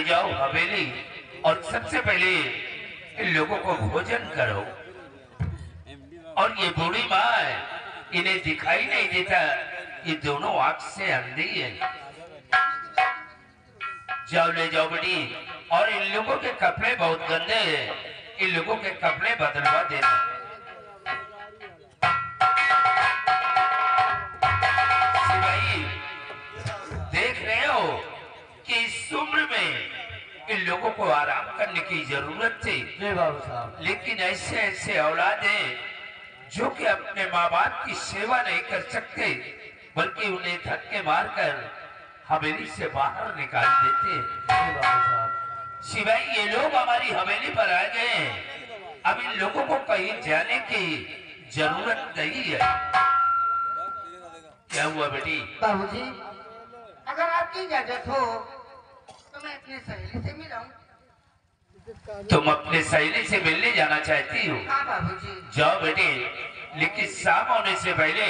ले जाओ हवेली और सबसे पहले इन लोगों को भोजन करो। और ये बूढ़ी माँ इन्हें दिखाई नहीं देता, ये दोनों आंख से अंधी है। जाओ ले जाओ बेटी, और इन लोगों के कपड़े बहुत गंदे हैं, इन लोगों के कपड़े बदलवा देना। सिपाही देख रहे हो कि इस उम्र में इन लोगों को आराम करने की जरूरत थी। जी बाबू साहब। लेकिन ऐसे ऐसे औलाद हैं जो कि अपने माँ बाप की सेवा नहीं कर सकते, बल्कि उन्हें धक्के मारकर हवेली से बाहर निकाल देते हैं। शिवाई ये लोग हमारी हवेली पर आ गए हैं, अब इन लोगों को कहीं जाने की जरूरत नहीं है। क्या हुआ बेटी? बाबूजी, अगर आपकी इजाजत हो तो मैं अपनी सहेली से मिलाऊं। तुम अपने सहेली से मिलने जाना चाहती हो? हाँ बाबूजी। जाओ बेटी, लेकिन शाम होने से पहले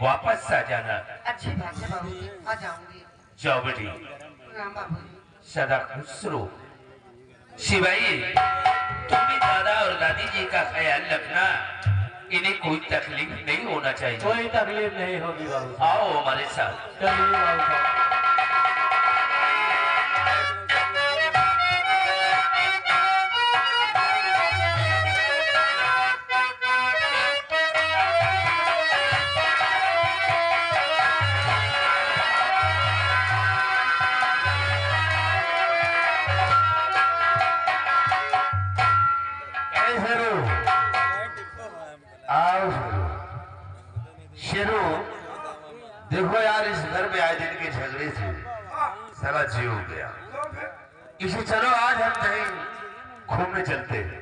वापस आ जाना। अच्छी बात है बाबूजी, आ जाऊंगी। जाओ बेटी। राम बाबूजी। सदा खुश रहो। शिवाई तुम भी दादा और दादी जी का ख्याल रखना, इन्हें कोई तकलीफ नहीं होना चाहिए। कोई तकलीफ नहीं होगी बाबू साहब। आओ हमारे साथ। चलिए बाबू साहब। शेरू, देखो यार, इस घर में आए दिन के झगड़े से सारा जीव हो गया। इसे चलो आज हम कहीं घूमने चलते हैं।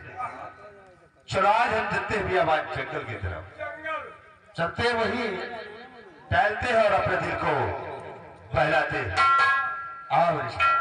चलो आज हम चलते हैं भैया बात जंगल की तरफ चलते हैं, वही टहलते हैं और अपने दिल को बहलाते हैं। आओ ऋषि।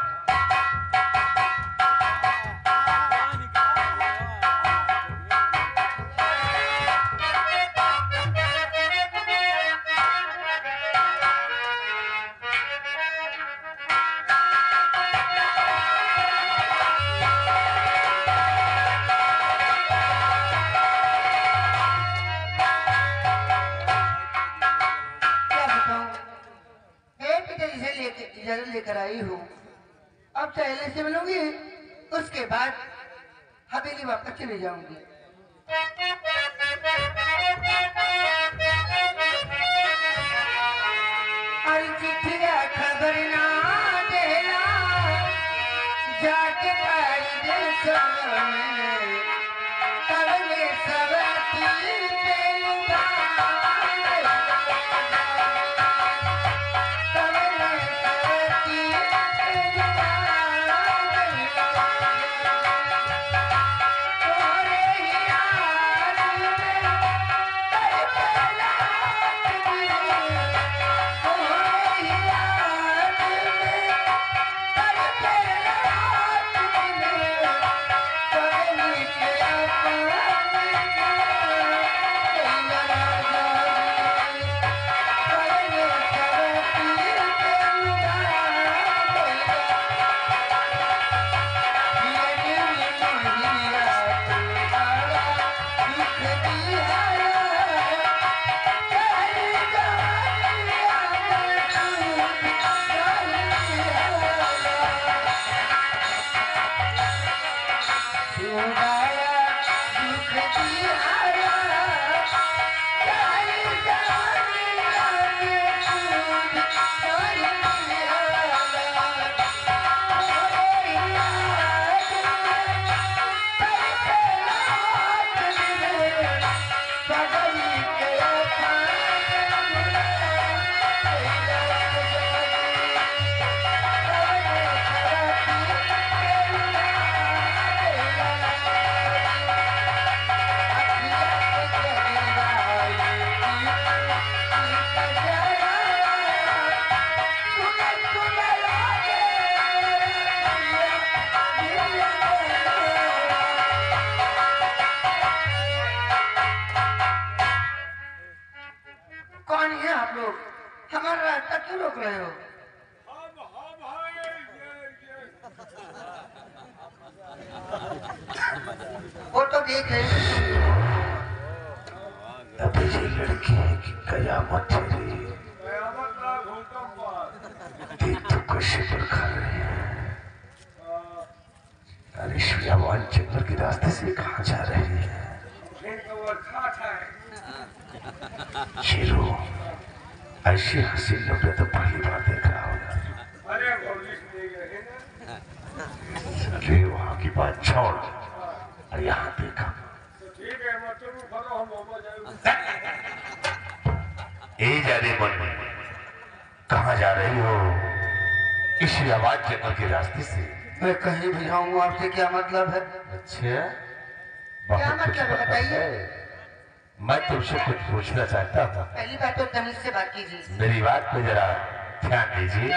लेकर आई हूँ, अब सहेली से मिलूंगी, उसके बाद हवेली वापस चली जाऊंगी। और चिट्ठिया खबर ना देना, जाके हमारा रास्ता क्यों रोक रहे हो? वो तो देख रहे हैं। अबे ये लड़की है कि कयामत ठहरी, देख तो कैसे पर खा रही है। अरे श्यामान जंगल के रास्ते से कहाँ जा रही है? शेरू, ऐसी हंसी लगे तो पहली बार देख रहा होगा। अरे वहाँ की बात छोड़ और यहाँ देखा। ए जाने मन में कहाँ जा रही हो? इसी आवाज जंगल के रास्ते से। मैं कहीं भी जाऊंगा, आपसे क्या मतलब है? अच्छा, क्या बहुत कुछ मतलब है, पता बताइए। है। मैं तुमसे कुछ पूछना चाहता था। पहली बात तो तमीज से बात कीजिए। मेरी बात पे जरा ध्यान दीजिए।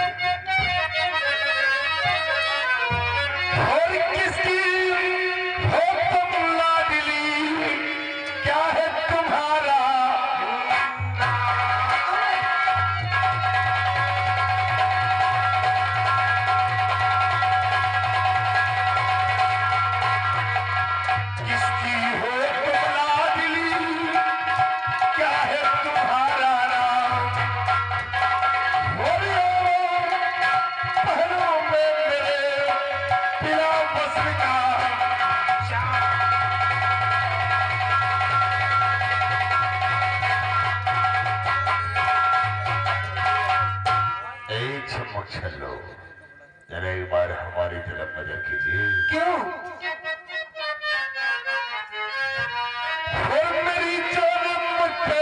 और किसकी हो तुम लाडली, क्या है तुम्हारा? किसकी हो तुम लाडली, क्या है तुम्हारा नाम? और पहलों में मेरे पिला बस्म का एक चम्मच छल्लो, जरा एक बार हमारी तरफ नजर कीजिए। क्यों? और मेरी जान मुझ पे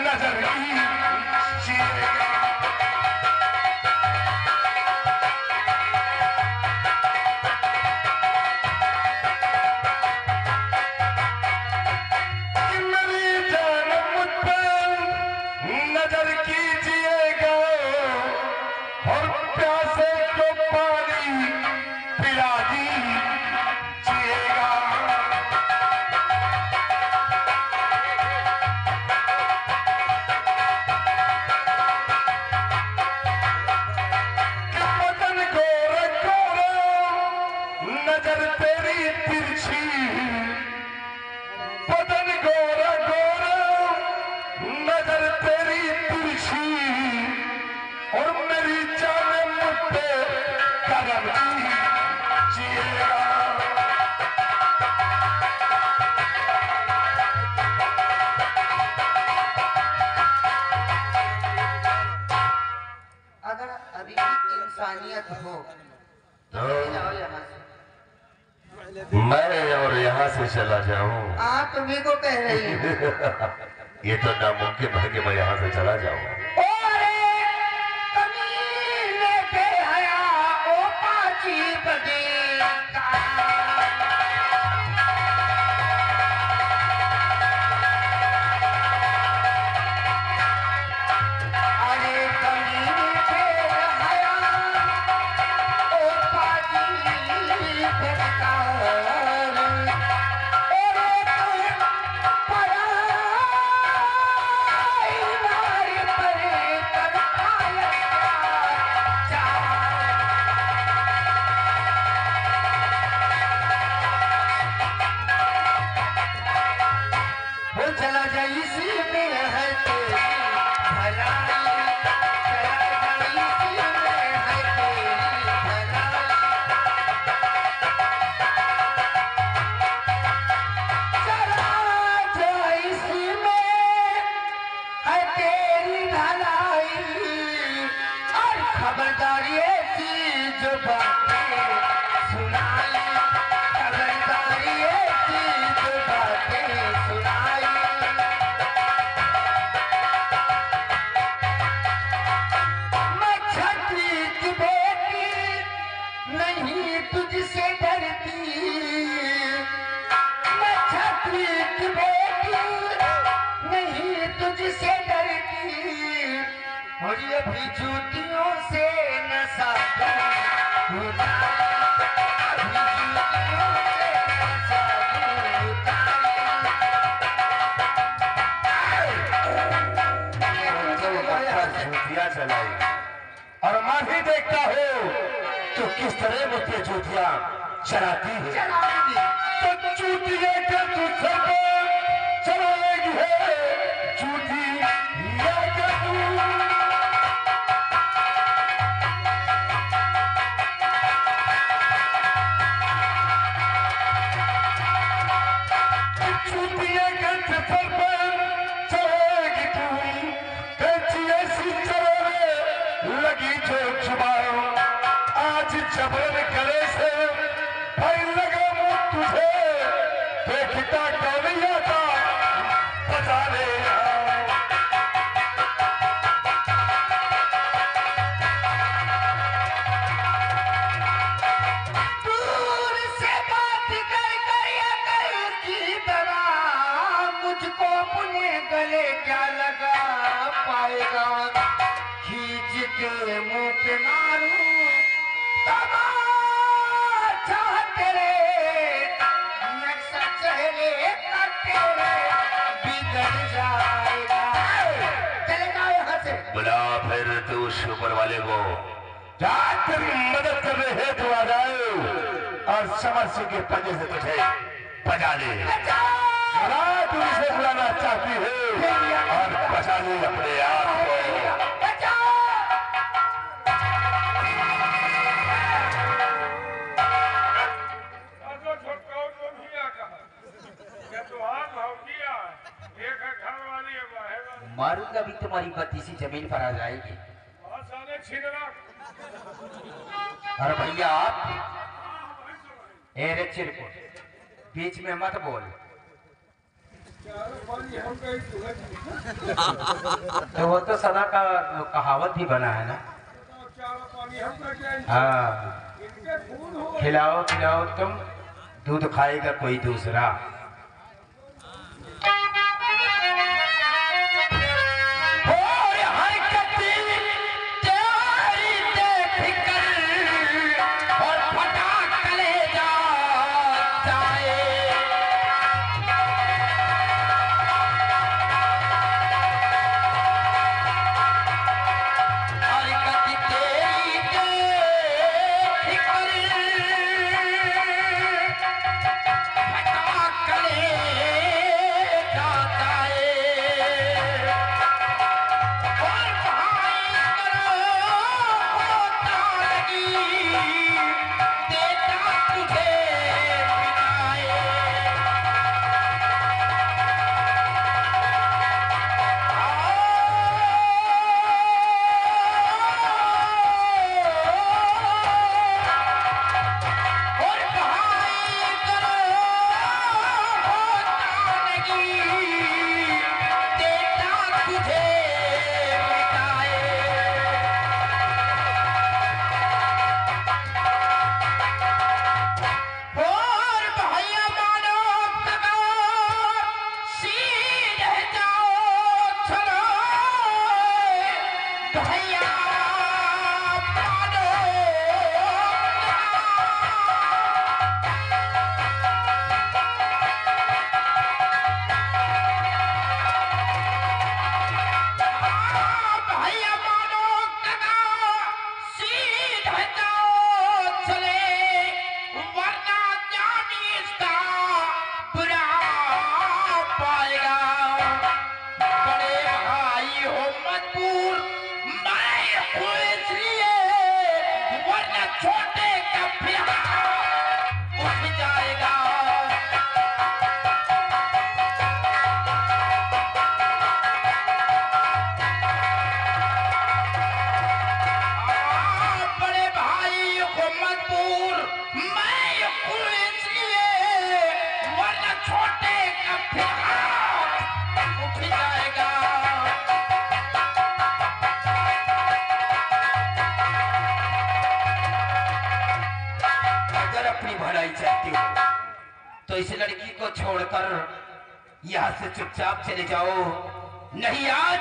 नजर कीजिए। मेरी जान मुझ पे नजर कीजिएगा और प्यासे को पानी पिला दीजिएगा। कि बदन गोरा गोरा, नजर तेरी तिरछी, बदन गोरा गोरा, नजर तेरी तिरछी, और मेरी जान मुझ पे करम कीजिएगा। अगर अभी भी इंसानियत हो तो जाओ यहाँ से। मैं और यहाँ से चला जाऊं? हाँ, तुम्ही को कह रही हूँ। ये तो नामुमकिन है कि मैं यहाँ से चला जाऊं। चला जा इसी में है तेरी भलाई, चला जा इसी में है तेरी भलाई, चला जा इसी में है तेरी भलाई, और खबरदारी ऐसी जो बातें सुनाई, खबरदारी ऐसी जो बातें सुनाई। मैं छठी की बेटी नहीं तुझसे डरती, मैं छठी की बेटी नहीं तुझसे डरती, और ये भी जूतियों से न साबुन होता, अभी जूतियों से न साबुन होता। जूतियां चलाई और मैं भी देखता हूँ तो किस तरह मुझे जूतियां चलाती है। चलाएगी तो चूतिए के तू सर पर चलाएगी है चूती या के तू। चूतिए के सर पर चलाएगी तू, कैसी ऐसी चलाने लगी जो छुपाओ। आज जबरन गले से भाई लगा मुझ तुझे, देखता कौन आता बता ले। दूर से बात कर कर या कर की तरह मुझको अपने गले क्या लगा पाएगा। खींच के मुंह पे मारू तमाचा तेरे नक्शा चेहरे का तेरे बिगड़ जाएगा। चलेगा यहाँ से। बुला फिर तू उस ऊपर वाले को जा, तेरी मदद कर रहे हैं तो आ जाओ और समस्या के पंजे से तुझे बजा ले। बुला तू इसे बुलाना चाहती है और बचा ले अपने आप को। मारूंगा भी तुम्हारी बत्ती सी जमीन पर आ जाएगी। अरे भैया आप चिरकुट बीच में मत बोल। तो वो तो सदा का कहावत भी बना है ना। हाँ, खिलाओ खिलाओ तुम, दूध खाएगा कोई दूसरा। तो इस लड़की को छोड़कर यहाँ से चुपचाप चले जाओ, नहीं आज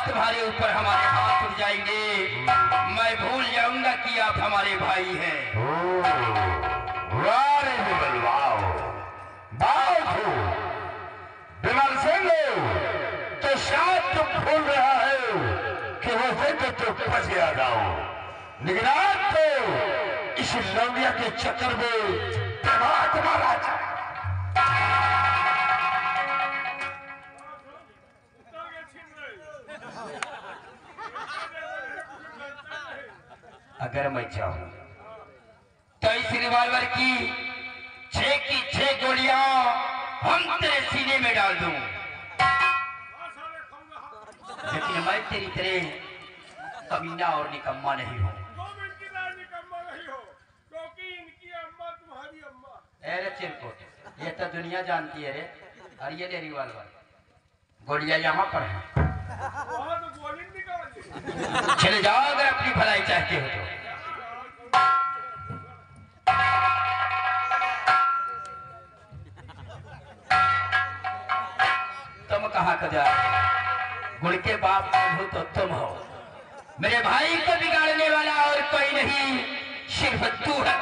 तुम्हारे ऊपर हमारे हाथ उठ जाएंगे। मैं भूल जाऊंगा कि आप हमारे भाई हैं। विमल सिंह तो शायद तुम भूल रहा है कि वो तो बच गया था, लेकिन आज तो इस इस लौंडिया के चक्कर में बर्बाद महाराज। अगर मैं चाहूं तो इस रिवॉल्वर की 6 गोलियां हम तेरे सीने में डाल दूं, लेकिन मैं तेरी तरह कमीना और निकम्मा नहीं हूं। अरे चिरकुट, ये तो दुनिया जानती है रे। और ये ले रिवॉल्वर, गोलियां यहाँ पर हैं। चले जाओ अगर अपनी भलाई चाहते हो तो। तुम कहाँ का जा रहे हो? गुड़ के बाप हो तो तुम हो। मेरे भाई को बिगाड़ने वाला और कोई नहीं, सिर्फ तू है।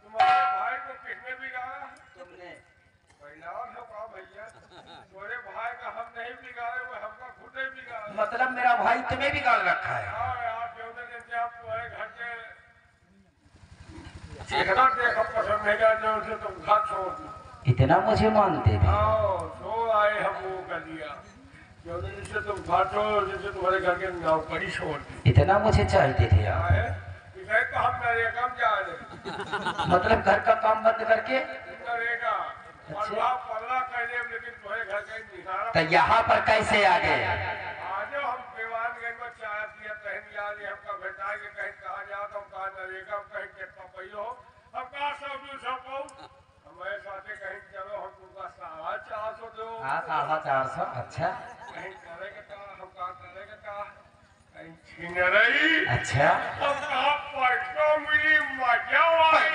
तुम्हारे भाई को किसने बिगाड़ा? तुमने। भैया तुम्हारे भाई का हम नहीं बिगाड़े, वो हमका खुद ही बिगाड़ा। मतलब मेरा भाई तुम्हें बिगाड़ रखा है? हाँ यार, क्यों जैसे आप तुम्हारे घर के चेहरा देखा पसंद नहीं गया, जो उसे तुम घर छोड़ दी। इतना मुझे मानते थे? छोड़ आए हम वो कर दिया, क्यों जिससे तुम घर छोड़, जिससे तुम्हारे घर के नौकरी छोड़ दी। इतना मुझे चाहते थे आप? तो हम नरेगा में जा रहे। मतलब घर का काम बंद करके? नरेगा पल्ला कर दे, लेकिन तुम्हारे घर का निशाना। तो यहाँ पर कैसे आ गए? आज हम दीवानगंज में चाय पिया, कहीं याद हमका भेटाएंगे, कहीं कहा जाओ तो हम कहा नरेगा में कहीं कितना पहियो हो, हम कहा 100-200 हमारे साथ कहीं चलो, हम तुमका 450 दो। हाँ 450। अच्छा कहीं करेगा कहा, हम कहा करेगा कहा, कहीं छीन रही। अच्छा, हम कहा पैसों मिली मजा आई।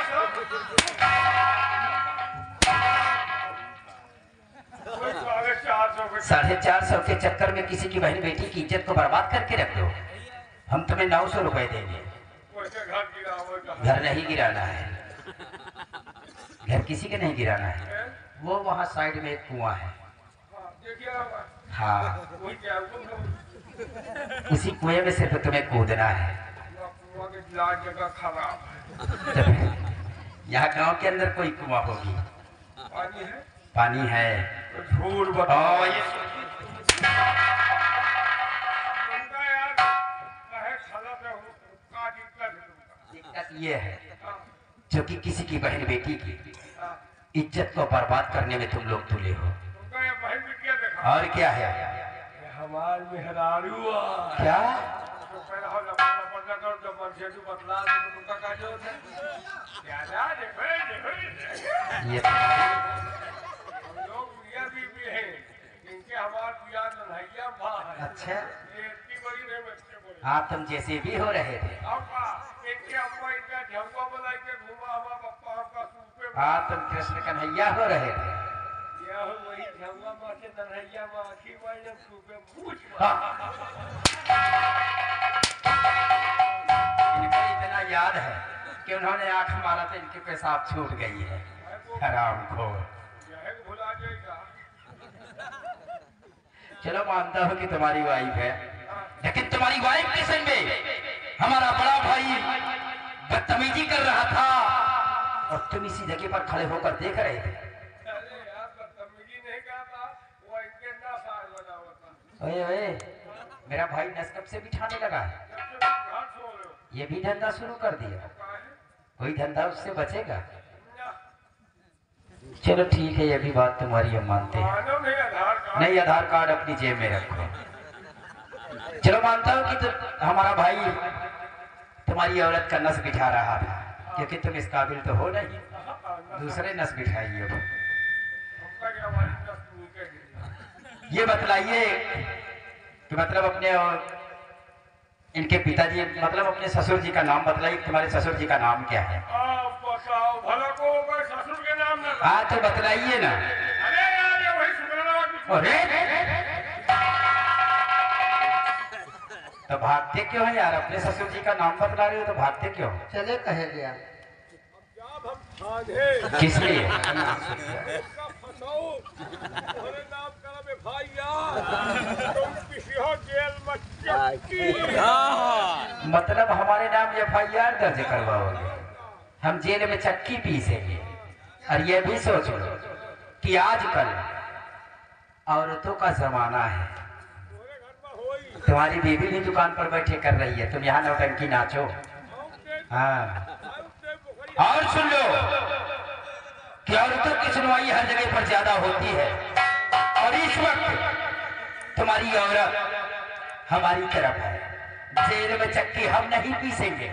450 के चक्कर में किसी की बहन बेटी की इज्जत को बर्बाद करके रख दो। हम तुम्हें 900 रुपए देंगे। घर नहीं गिराना है, घर किसी के नहीं गिराना है। वो वहाँ साइड में एक कुआं है। हाँ, उसी कुएं में सिर्फ तुम्हें कूदना है। यहाँ गांव के अंदर कोई कुआं होगी? पानी है। झूठ बताओ। दिक्कत ये है जो कि किसी की बहन बेटी की इज्जत को बर्बाद करने में तुम लोग तुले हो। और क्या है? हमार मेहरारू क्या? ये अच्छा, हाँ तुम जैसे भी हो रहे थे। हाँ तुम कृष्ण कन्हैया हो रहे थे। इनको इतना याद है कि उन्होंने आंख मारा तो इनके पेशाब छूट गई है। हरामखोर। चलो मानता हूँ कि तुम्हारी वाइफ है, लेकिन तुम्हारी वाइफ के संग में हमारा बड़ा भाई बदतमीजी कर रहा था और तुम इसी जगह पर खड़े होकर देख रहे थे। ओए ओए, मेरा भाई नस कब से बिठाने लगा है? ये भी धंधा शुरू कर दिया? कोई धंधा उससे बचेगा? चलो ठीक है, ये भी बात तुम्हारी हम मानते हैं। नहीं, आधार कार्ड अपनी जेब में रखो। चलो मानता हूँ कि हमारा भाई तुम्हारी औरत का नस बिठा रहा था, क्योंकि तुम इस काबिल तो हो नहीं, दूसरे नस बिठाइए। ये बतलाइए कि मतलब अपने और इनके पिताजी, मतलब अपने ससुर जी का नाम बतलाइए। तुम्हारे ससुर जी का नाम क्या है? ससुर के नाम ना। हाँ तो बतलाइए ना। अरे यार, ये वही अरे तो भागते क्यों है यार? अपने ससुर जी का नाम बतला रहे हो तो भागते क्यों? चले कहे गया किस लिए? भाई यार, तुम किसी हो जेल में चक्की। मतलब हमारे नाम FIR दर्ज करवाओगे, हम जेल में चक्की पीसेंगे। और ये भी सोच लो कि आजकल औरतों का जमाना है। तुम्हारी बीवी भी दुकान पर बैठे कर रही है, तुम यहाँ नौटंकी नाचो। हाँ, और सुन लो कि औरतों की सुनवाई हर जगह पर ज्यादा होती है। और इस वक्त तुम्हारी औरत हमारी तरफ है। जेल में चक्की हम नहीं पीसेंगे,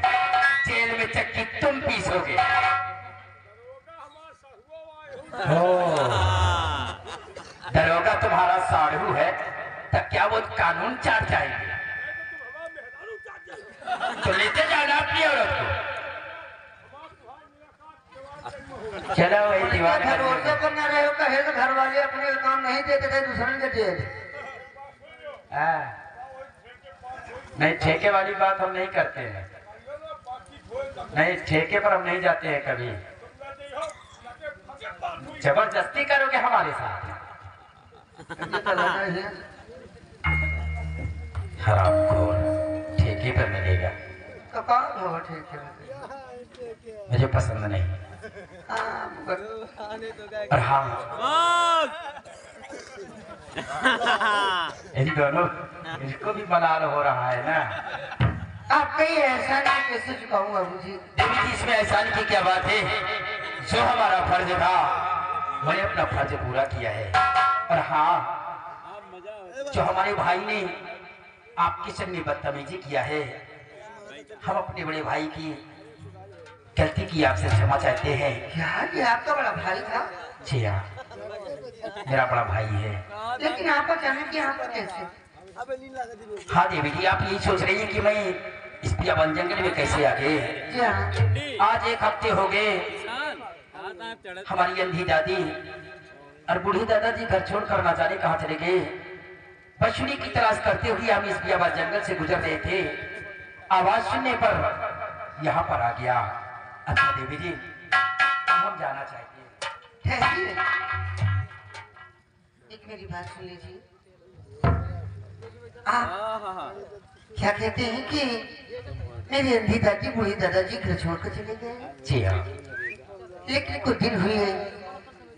जेल में चक्की तुम पीसोगे। दरोगा तुम्हारा साढ़ू है, तो क्या वो कानून चाट जाएंगे? तो लेते जाना अपनी औरत को। चलो वही दीवार भरोसा करना रहे हो, कहे तो घर वाले अपने काम नहीं देते थे, दूसरे के दिए। नहीं, ठेके वाली बात हम नहीं करते हैं। नहीं, ठेके पर हम नहीं जाते हैं कभी। जबरदस्ती करोगे हमारे साथ? हरामखोर, ठेके पर मिलेगा। मुझे पसंद नहीं। और हाँ, इन दोनों, इसको भी मलाल हो रहा है ना। आप कहीं एहसान कैसे चुकाऊं बाबू जी? देवी जी, इसमें एहसान की क्या बात है? जो हमारा फर्ज था मैंने अपना फर्ज पूरा किया है। और हाँ, जो हमारे भाई ने आपके संग बदतमीजी किया है, हम अपने बड़े भाई की गलती की आपसे क्षमा चाहते हैं। क्या ये आपका बड़ा भाई था? जी हाँ, मेरा बड़ा भाई है। लेकिन आप अचानक यहाँ पर कैसे? हाँ देवी जी, आप यही सोच रही हैं कि मैं इस बियाबान जंगल में कैसे आ गए? जी हाँ। आज 1 हफ्ते हो गए हमारी अंधी दादी और बूढ़ी दादाजी घर छोड़कर ना जाने कहाँ चले गए। बछड़ी की तलाश करते हुए हम इस बियाबान जंगल से गुजर रहे थे। आवाज सुनने पर यहाँ पर आ गया। अच्छा देवी जी, हम जाना चाहते हैं। ठहरिए, एक मेरी बात सुन लीजिए। आप क्या कहते हैं कि मेरी अंधी दादी बूढ़ी दादाजी घर छोड़कर चले गए? जी हाँ। लेकिन कुछ दिन हुए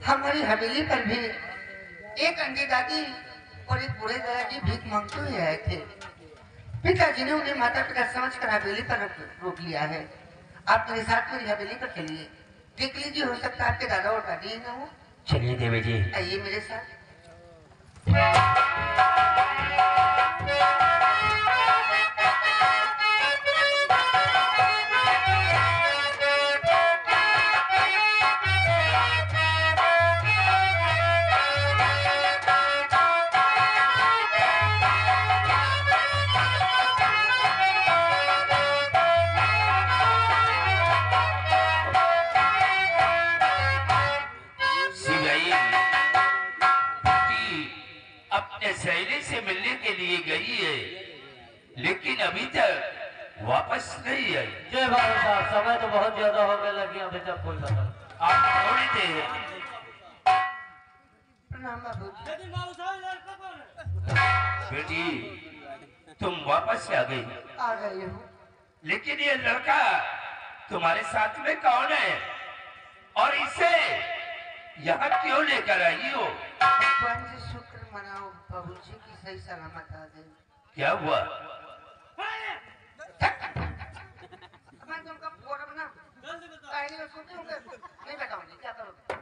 हमारी हवेली पर भी एक अंधी दादी और एक बूढ़े दादाजी भीख मांगते हुए आए थे। पिताजी ने उन्हें माता पिता समझकर हवेली पर रोक लिया है। आप मेरे साथ मेरी हवेली पर चलिए, देख लीजिए, हो सकता है आपके दादा और दादी ही ना हो। चलिए देवी जी। आइए मेरे साथ। सहेली से मिलने के लिए गई है, लेकिन अभी तक वापस नहीं आई। जय बाबू साहब, समय तो बहुत ज्यादा हो गया, लगी अभी तक कोई पता। आप थोड़ी देर। प्रणाम बाबू। बेटी, तुम वापस आ गई। आ गई हूँ। लेकिन ये लड़का तुम्हारे साथ में कौन है और इसे यहाँ क्यों लेकर आई हो? भगवान से शुक्र मनाओ बाबूजी की सही सलामत आ गई। क्या हुआ? मैं तुमको फोरम ना नहीं बताऊंगी, क्या करोगे?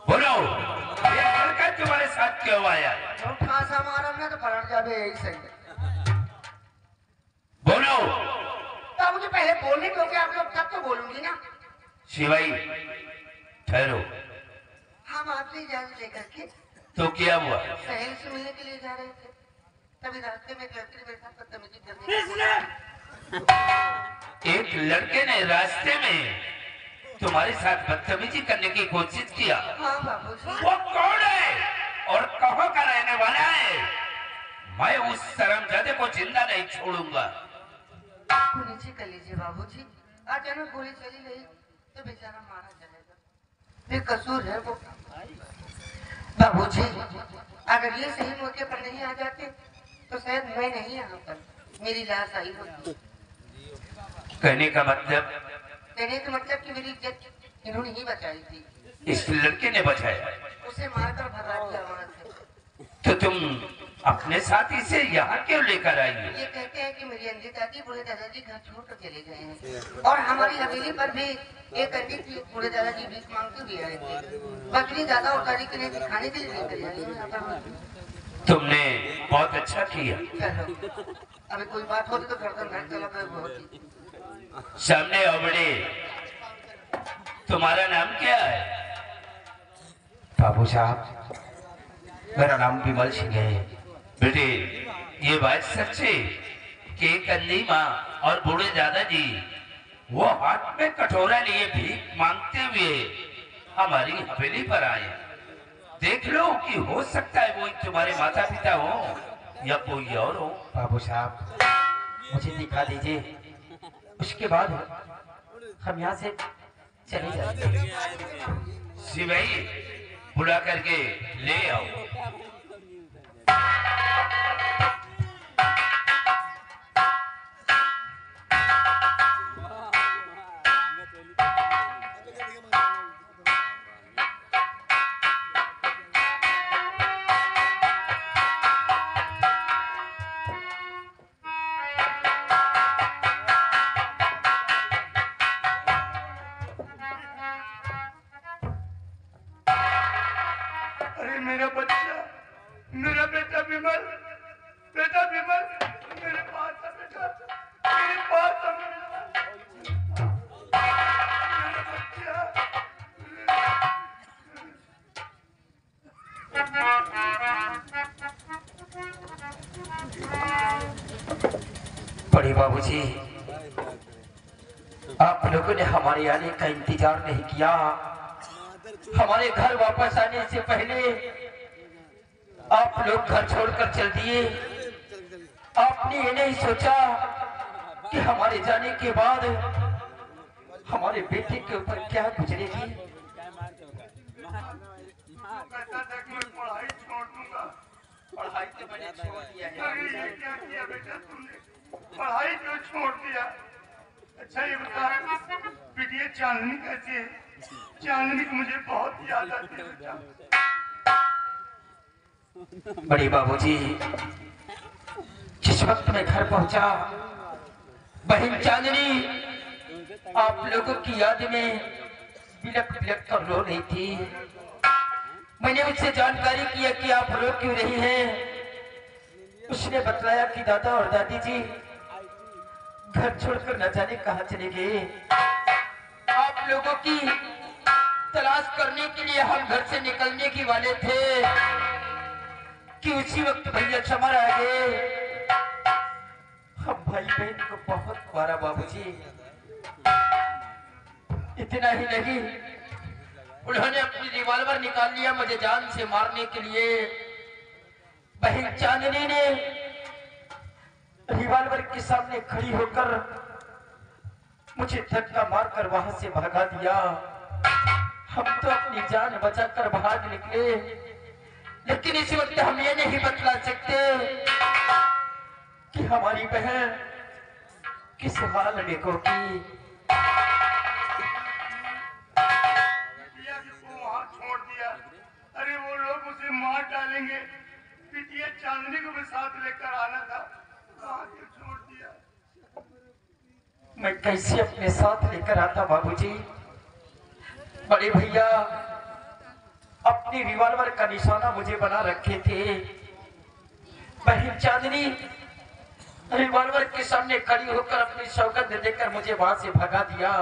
बोलो, ये लड़का तुम्हारे साथ क्यों आया? तुम फांसा मारो ना तो पलट जावे, यही सही है। बोलो। बाबूजी पहले बोलने दो, आप लोग तब तो बोलूंगी ना। शिवाई, ठहरो। हम आपसे इजाजत लेकर के तो क्या हुआ? सहेली से मिलने के लिए जा रहे थे, तभी रास्ते में एक लड़के ने मेरे साथ बदतमीजी करने एक लड़के ने रास्ते में तुम्हारे साथ बदतमीजी करने की कोशिश किया? हाँ बाबूजी। वो कौन है और कहाँ का रहने वाला है? मैं उस शर्मजादे को जिंदा नहीं छोड़ूंगा। आपको नीचे कर लीजिए बाबूजी। अचानक गोली चली गई तो बेचारा मारा जाएगा, बेकसूर है वो। बाबूजी, अगर ये सही मौके पर नहीं आ जाते तो शायद मैं नहीं यहाँ पर, मेरी लाश आई होती। कहने का मतलब कहने का मतलब कि मेरी इज्जत इन्होंने ही बचाई थी। इस लड़के ने बचाया, उसे मारकर भगा दिया वहाँ से। तो तुम अपने साथ इसे यहाँ क्यों लेकर आई हो? ये कहते हैं कि मेरी अंधी दादी बूढ़े दादाजी घर छोड़ कर चले गए हैं और हमारी हवेली पर भी एक अंधी थी, बूढ़े दादाजी भीख मांगते हुए आए थे। बकरी दादा और दादी के लिए खाने के लिए लेकर आई हूँ यहाँ पर। तुमने बहुत अच्छा किया। चलो, अभी कोई बात होती तो गर्दन घर चला कर होती। सामने आओ बड़े, तुम्हारा नाम क्या है? बाबू साहब, मेरा नाम विमल सिंह है। बेटे, ये बात सच है कि एक अंधी माँ और बूढ़े दादाजी वो हाथ में कटोरा लिए भीख मांगते हुए हमारी हवेली पर आए। देख लो कि हो सकता है वो तुम्हारे माता पिता हो या कोई और हो। बाबू साहब, मुझे दिखा दीजिए, उसके बाद हम यहाँ से चले जाएंगे। सिपाही बुला करके ले आओ। अरे मेरा बच्चा, मेरा बेटा विमल, बेटा विमल, मेरे पास है बेटा, मेरे पास है मेरा बच्चा। बड़े बाबूजी, आप लोगों ने हमारे आने का इंतजार नहीं किया। हमारे घर वापस आने से पहले आप लोग घर छोड़कर चल दिए। आपने ये नहीं सोचा कि हमारे जाने के बाद हमारे बेटे के ऊपर क्या गुजरेगी। कहता था कि मैं पढ़ाई छोड़ दूंगा। पढ़ाई तो मैंने छोड़ दिया है। अरे ये क्या किया बेटा तुमने? पढ़ाई क्यों छोड़ दिया? अच्छा ये बता, बिटिया चांदनी कैसी है? चांदनी को मुझे बहुत याद आती है बेटा। बड़े बाबूजी, जिस वक्त मैं घर पहुंचा, बहन चांदनी आप लोगों की याद में बिलक बिलक कर रो रही थी। मैंने उससे जानकारी किया कि आप रो क्यों रही हैं। उसने बतलाया कि दादा और दादी जी घर छोड़कर न जाने कहां चले गए। आप लोगों की तलाश करने के लिए हम घर से निकलने की वाले थे कि उसी वक्त भैया चमर आ गए। हम भाई बहन को बहुत मारा बाबूजी। इतना ही नहीं, उन्होंने अपनी रिवॉल्वर निकाल लिया मुझे जान से मारने के लिए। बहन चांदनी ने रिवॉल्वर के सामने खड़ी होकर मुझे धक्का मारकर वहां से भगा दिया। हम तो अपनी जान बचाकर भाग निकले, लेकिन इस वक्त हम ये नहीं बतला सकते कि हमारी बहन किस हाल में होगी। बिटिया को वहाँ छोड़ दिया। अरे वो लोग उसे मार डालेंगे। बिटिया चांदनी को भी साथ लेकर आना था, कहाँ क्यों छोड़ दिया? मैं कैसे अपने साथ लेकर आता बाबूजी। बड़े भैया अपनी रिवॉल्वर का निशाना मुझे बना रखे थे। बहन चांदनी रिवॉल्वर के सामने खड़ी होकर अपनी सौगंध देकर मुझे वहां से भगा दिया।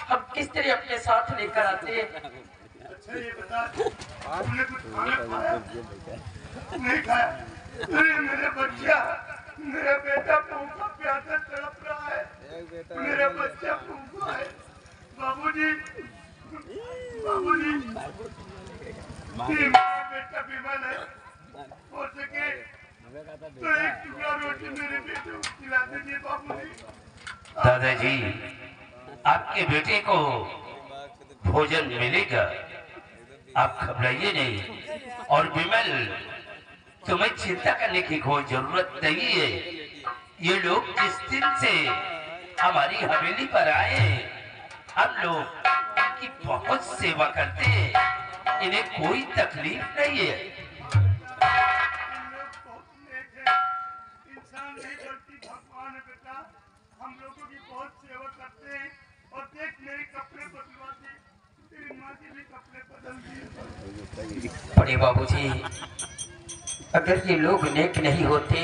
हम किस तरह अपने साथ लेकर आते। अच्छा ये बता, तुमने कुछ खाना खाया? नहीं खाया? अरे मेरे बच्चा, मेरा बेटा भूखा प्यासा तड़प रहा है। मेरा बच्चा भूखा है। बाबूजी, बाबूजी, ये मेरा बेटा विमल है। हो सके तो एक टुकड़ा रोटी मेरे बेटे को खिला दीजिए बाबूजी। दादाजी, आपके बेटे को भोजन मिलेगा, आप घबराइए नहीं। और विमल, तुम्हें चिंता करने की कोई जरूरत नहीं है। ये लोग जिस दिन से हमारी हवेली पर आए, हम लोग की बहुत सेवा करते हैं, इन्हें कोई तकलीफ नहीं है। इंसान नहीं बल्कि भगवान है बेटा। हम लोगों की बहुत सेवा करते हैं। और देख मेरे कपड़े बदलवा दे, तेरी माँ के भी कपड़े बदल दिए। बड़े बाबूजी, अगर ये लोग नेक नहीं होते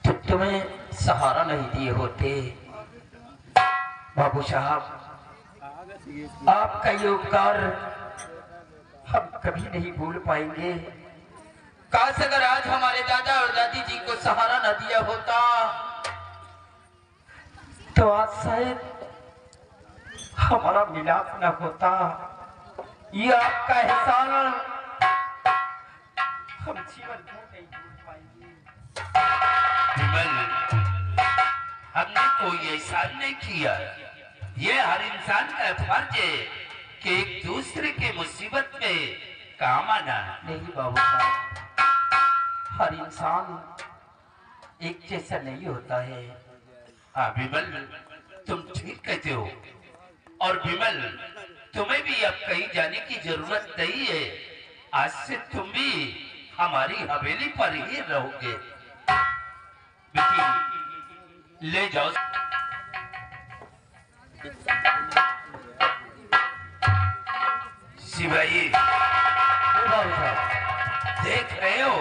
तो तुम्हें सहारा नहीं दिए होते। बाबू साहब, आपका ये उपकार हम कभी नहीं भूल पाएंगे। काश अगर आज हमारे दादा और दादी जी को सहारा न दिया होता तो आज शायद हमारा मिलाप न होता। ये आपका एहसान हम जीवन भर नहीं भूल पाएंगे। विमल, हमने कोई एहसान नहीं किया। ये हर इंसान का फर्ज है कि एक दूसरे के मुसीबत में काम आना। नहीं बाबू साहब, हर इंसान एक जैसा नहीं होता है। हाँ विमल, तुम ठीक कहते हो। और विमल, तुम्हें भी अब कहीं जाने की जरूरत नहीं है। आज से तुम भी हमारी हवेली पर ही रहोगे। बेटी, ले जाओ। शिवाई, बाबू साहब, देख रहे हो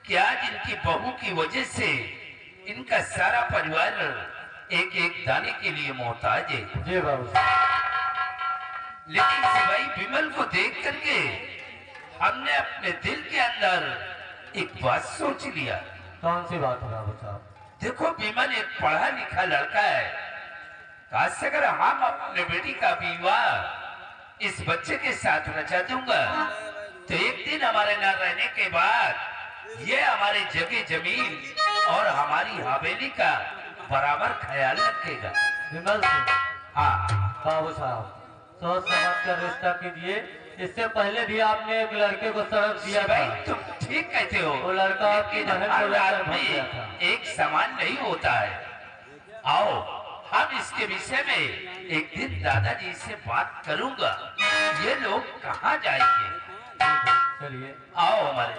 कि आज इनकी बहू की वजह से इनका सारा परिवार एक एक दाने के लिए मोहताज है। जी बाबू साहब। लेकिन सिवाई विमल को देख करके हमने अपने दिल के अंदर एक बात सोच लिया। कौन सी बात है बाबू साहब? देखो, विमल एक पढ़ा लिखा लड़का है। काश अगर हम अपने बेटी का विवाह इस बच्चे के साथ रचा दूंगा तो एक दिन हमारे न रहने के बाद ये हमारे जगह जमीन और हमारी हवेली का बराबर ख्याल रखेगा। विमल से? हाँ बाबू साहब, सोच समझ कर रिश्ता कीजिए। इससे पहले भी आपने एक लड़के को सड़क दिया था। भाई, तुम ठीक कहते हो। वो लड़का आपकी लेकिन बहन को हर लेकर आदमी भाग गया था। एक समान नहीं होता है। आओ, हम इसके विषय में एक दिन दादाजी से बात करूंगा। ये लोग कहाँ जाएंगे? चलिए। आओ हमारे